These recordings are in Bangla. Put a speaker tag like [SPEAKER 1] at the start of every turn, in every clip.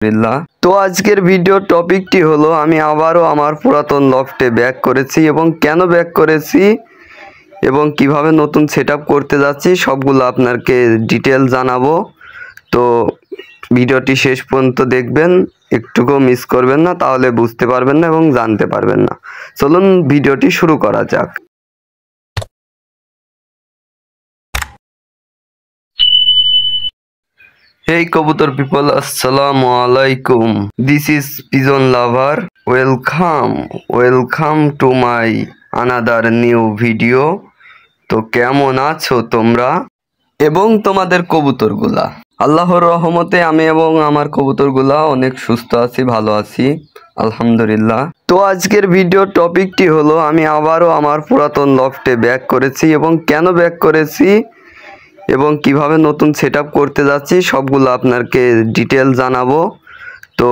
[SPEAKER 1] আলহামদুলিল্লাহ। তো আজকের ভিডিও টপিকটি হলো আমি আবারও আমার পুরাতন লফটে ব্যাক করেছি এবং কেন ব্যাক করেছি এবং কিভাবে নতুন সেটআপ করতে যাচ্ছি সবগুলো আপনাকে ডিটেল জানাবো। তো ভিডিওটি শেষ পর্যন্ত দেখবেন, একটুকু মিস করবেন না, তাহলে বুঝতে পারবেন না এবং জানতে পারবেন না। চলুন ভিডিওটি শুরু করা যাক। Hey Kabutar people, Assalamu alaikum. This is Pigeon Lover. Welcome to my another new video. তো কেমন আছো তোমরা এবং তোমাদের কবুতরগুলা? আল্লাহর রহমতে আমি এবং আমার কবুতরগুলা অনেক সুস্থ আছি, ভালো আছি, আলহামদুলিল্লাহ। তো আজকের ভিডিও টপিকটি হলো আমি আবারও আমার পুরাতন লফটে ব্যাক করেছি এবং কেন ব্যাক করেছি এবং কিভাবে নতুন সেটআপ করতে যাচ্ছি সবগুলো আপনাকে ডিটেল জানাবো। তো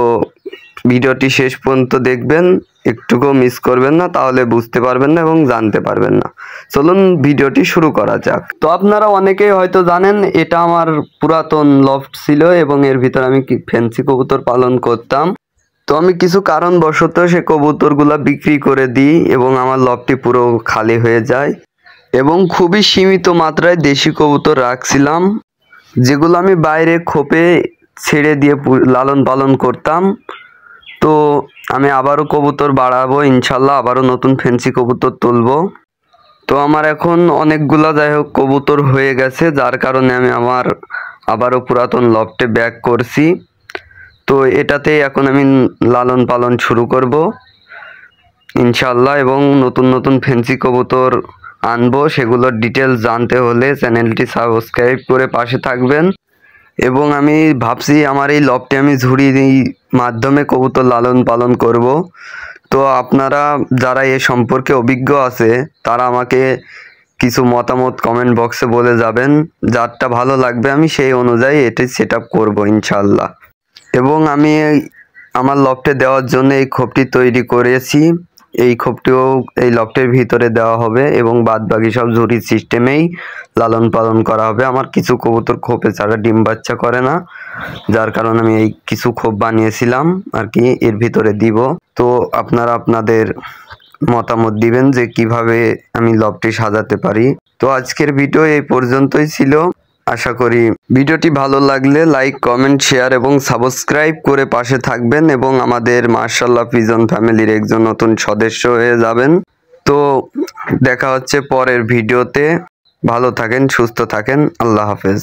[SPEAKER 1] ভিডিওটি শেষ পর্যন্ত দেখবেন, একটুকু মিস করবেন না, তাহলে বুঝতে পারবেন না এবং জানতে পারবেন না। চলুন ভিডিওটি শুরু করা যাক। তো আপনারা অনেকেই হয়তো জানেন এটা আমার পুরাতন লফট ছিল এবং এর ভিতর আমি ফ্যান্সি কবুতর পালন করতাম। তো আমি কিছু কারণবশত সে কবুতরগুলা বিক্রি করে দিই এবং আমার লফটটি পুরো খালি হয়ে যায় এবং খুবই সীমিত মাত্রায় দেশি কবুতর রাখছিলাম, যেগুলো আমি বাইরে খোপে ছেড়ে দিয়ে লালন পালন করতাম। তো আমি আবারও কবুতর বাড়াবো ইনশাল্লাহ, আবারও নতুন ফ্যান্সি কবুতর তুলবো। তো আমার এখন অনেকগুলা যাই হোক কবুতর হয়ে গেছে, যার কারণে আমি আমার আবারও পুরাতন লফটে ব্যাক করছি। তো এটাতে এখন আমি লালন পালন শুরু করব ইনশাল্লাহ এবং নতুন নতুন ফ্যান্সি কবুতর আনবো। সেগুলোর ডিটেলস জানতে হলে চ্যানেলটি সাবস্ক্রাইব করে পাশে থাকবেন। এবং আমি ভাবছি আমার এই লফটে আমি ঝুড়ির মাধ্যমে কবুতর লালন পালন করব। তো আপনারা যারা এ সম্পর্কে অভিজ্ঞ আছে তারা আমাকে কিছু মতামত কমেন্ট বক্সে বলে যাবেন, যারটা ভালো লাগবে আমি সেই অনুযায়ী এটি সেট আপ করবো ইনশাল্লাহ। এবং আমি আমার লফটে দেওয়ার জন্য এই খোপটি তৈরি করেছি, এই খোপটিও এই লফটের ভিতরে দেওয়া হবে এবং বাদ বাকি সব ঝুড়ির সিস্টেমেই লালন পালন করা হবে। আমার কিছু কবুতর খোপে ছাড়া ডিম বাচ্চা করে না, যার কারণে আমি এই কিছু খোপ বানিয়েছিলাম আর কি এর ভিতরে দিব। তো আপনারা আপনাদের মতামত দিবেন যে কিভাবে আমি লফটটি সাজাতে পারি। তো আজকের ভিডিও এই পর্যন্তই ছিল। আশা করি ভিডিওটি ভালো লাগলে লাইক, কমেন্ট, শেয়ার এবং সাবস্ক্রাইব করে পাশে থাকবেন এবং আমাদের মাশাআল্লাহ পিজন ফ্যামিলির একজন নতুন সদস্য হয়ে যাবেন। তো দেখা হচ্ছে পরের ভিডিওতে। ভালো থাকেন, সুস্থ থাকেন, আল্লাহ হাফেজ।